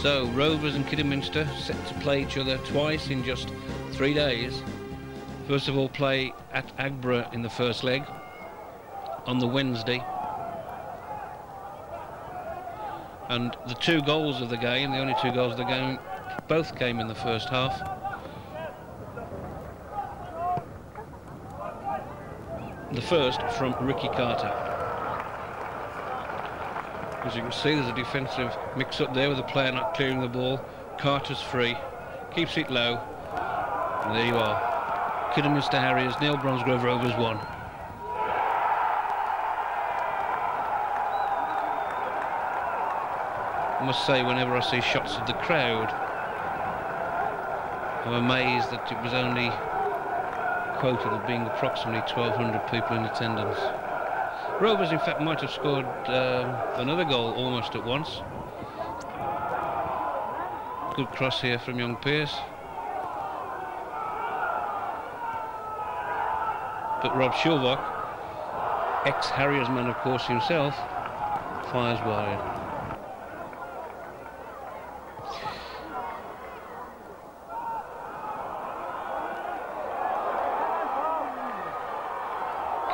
So Rovers and Kidderminster set to play each other twice in just 3 days. First of all, play at Agborough in the first leg on the Wednesday. And the 2 goals of the game, the only 2 goals of the game, both came in the first half. The first from Ricky Carter. As you can see, there's a defensive mix-up there with the player not clearing the ball. Carter's free, keeps it low, and there you are. Kidderminster Harriers 0, Bromsgrove Rovers 1. I must say, whenever I see shots of the crowd, I'm amazed that it was only quoted as being approximately 1,200 people in attendance. Rovers, in fact, might have scored another goal almost at once. Good cross here from young Pearce. But Rob Schulbach, ex-Harriers man, of course, himself, fires wide.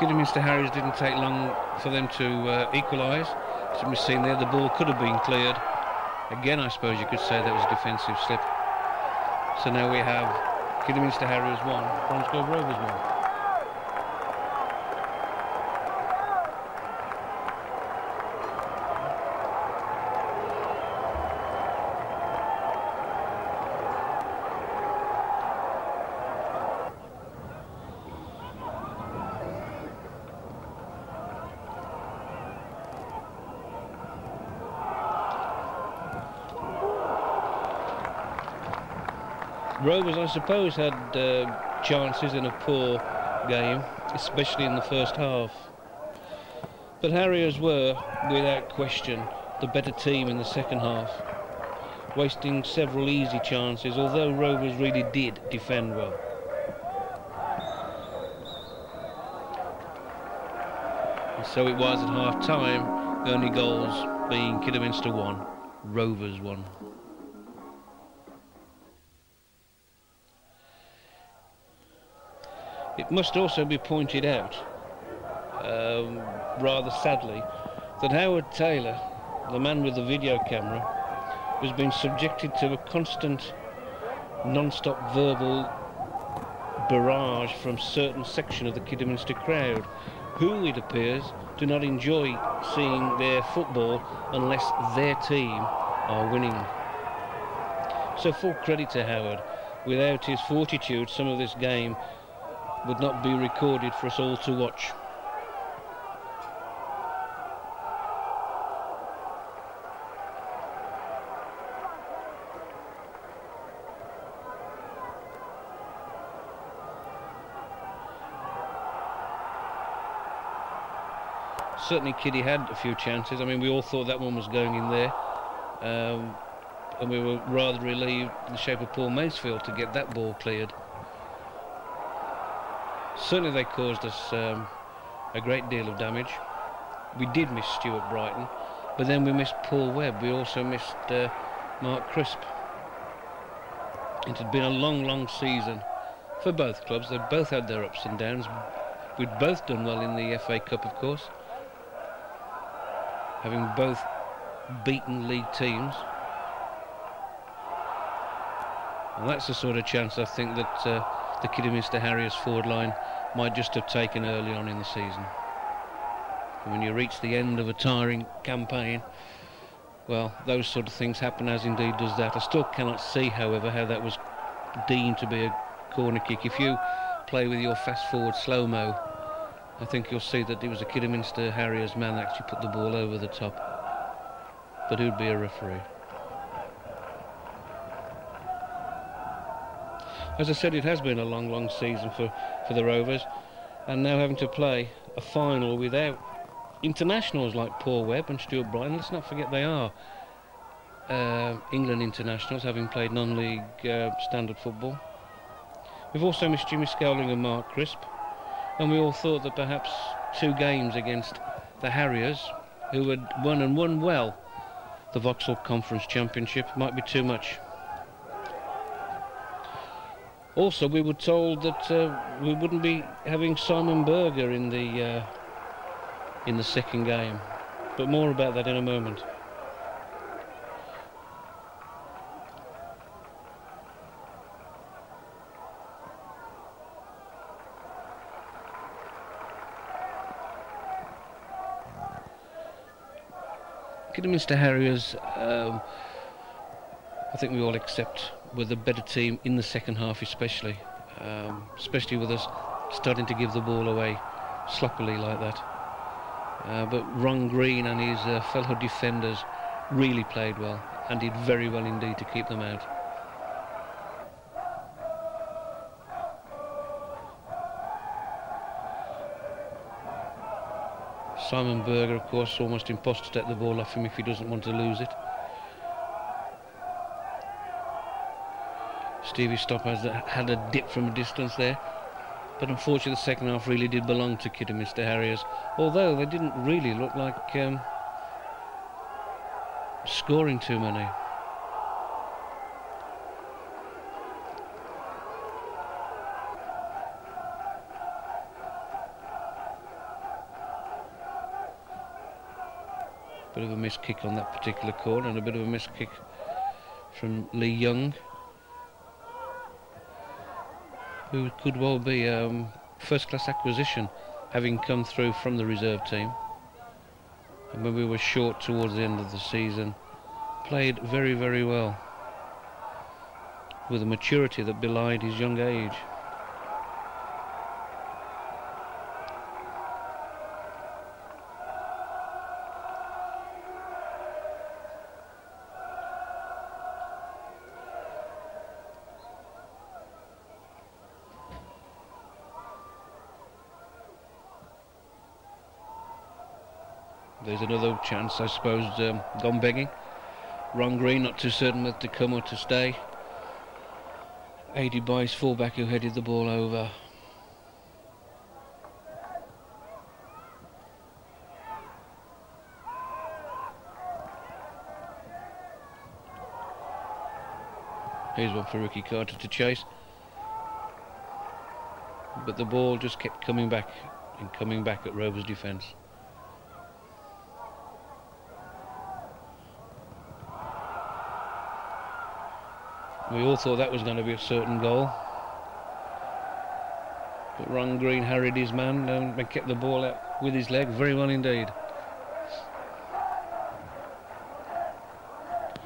Kidderminster Harriers didn't take long for them to equalise. As we've seen there, the ball could have been cleared. Again, I suppose you could say that was a defensive slip. So now we have Kidderminster Harriers 1, Bromsgrove Rovers 1. Rovers, I suppose, had chances in a poor game, especially in the first half. But Harriers were, without question, the better team in the second half, wasting several easy chances, although Rovers really did defend well. And so it was at half-time, the only goals being Kidderminster 1, Rovers 1. It must also be pointed out, rather sadly, that Howard Taylor, the man with the video camera, has been subjected to a constant, non-stop verbal barrage from certain section of the Kidderminster crowd, who, it appears, do not enjoy seeing their football unless their team are winning. So full credit to Howard. Without his fortitude, some of this game would not be recorded for us all to watch. Certainly Kiddy had a few chances. I mean, we all thought that one was going in there, and we were rather relieved in the shape of Paul Masefield to get that ball cleared. Certainly they caused us a great deal of damage. We did miss Stuart Brighton, but then we missed Paul Webb. We also missed Mark Crisp. It had been a long, long season for both clubs. They both had their ups and downs. We'd both done well in the FA Cup, of course, having both beaten league teams. And that's the sort of chance I think that the Kidderminster Harriers forward line might just have taken early on in the season. And when you reach the end of a tiring campaign, well, those sort of things happen, as indeed does that. I still cannot see, however, how that was deemed to be a corner kick. If you play with your fast forward slow-mo, I think you'll see that it was a Kidderminster Harriers man that actually put the ball over the top. But who'd be a referee? As I said, it has been a long, long season for the Rovers, and now having to play a final without internationals like Paul Webb and Stuart Brighton. Let's not forget they are England internationals, having played non-league standard football. We've also missed Jimmy Scowling and Mark Crisp, and we all thought that perhaps 2 games against the Harriers, who had won and won well, the Vauxhall Conference Championship. Might be too much. Also, we were told that we wouldn't be having Simon Berger in the second game, but more about that in a moment. Kidderminster Harriers, I think we all accept, were the better team in the second half, especially with us starting to give the ball away sloppily like that. But Ron Green and his fellow defenders really played well and did very well indeed to keep them out. Simon Berger, of course, almost impossible to take the ball off him if he doesn't want to lose it. Stevie Stopp had a dip from a distance there, but unfortunately the second half really did belong to Kidderminster Harriers, although they didn't really look like scoring too many. Bit of a missed kick on that particular corner, and a bit of a missed kick from Lee Young, who could well be first-class acquisition, having come through from the reserve team. And when we were short towards the end of the season, played very, very well, with a maturity that belied his young age. There's another chance, I suppose, gone begging. Ron Green not too certain whether to come or to stay, aided by his fullback who headed the ball over. Here's one for Ricky Carter to chase, but the ball just kept coming back and coming back at Rovers' defence. We all thought that was going to be a certain goal, but Ron Green harried his man and kept the ball out with his leg very well indeed.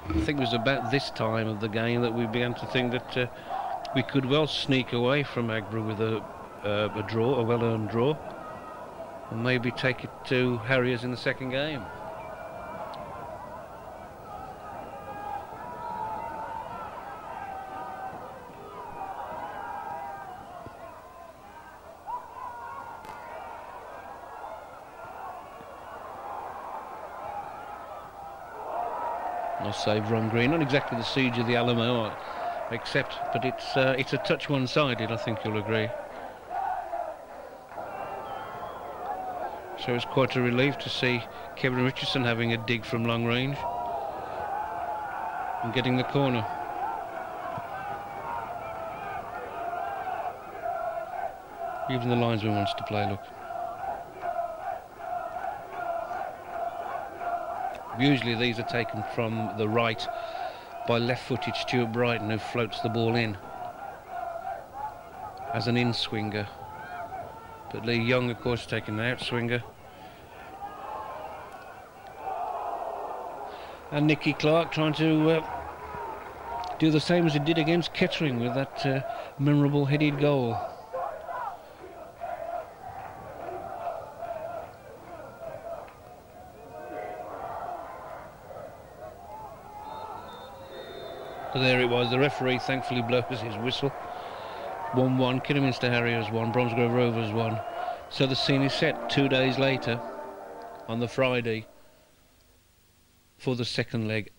I think it was about this time of the game that we began to think that we could well sneak away from Agborough with a draw, a well-earned draw, and maybe take it to Harriers in the second game. I'll save Ron Green. Not exactly the siege of the Alamo, but it's a touch one-sided, I think you'll agree. So it's quite a relief to see Kevin Richardson having a dig from long range and getting the corner. Even the linesman wants to play, look. Usually these are taken from the right by left-footed Stuart Brighton, who floats the ball in as an in-swinger. But Lee Young, of course, taking the out-swinger. And Nicky Clark trying to do the same as he did against Kettering with that memorable headed goal. So there it was. The referee thankfully blows his whistle. 1-1, Kidderminster Harriers 1, Bromsgrove Rovers 1. So the scene is set 2 days later, on the Friday, for the second leg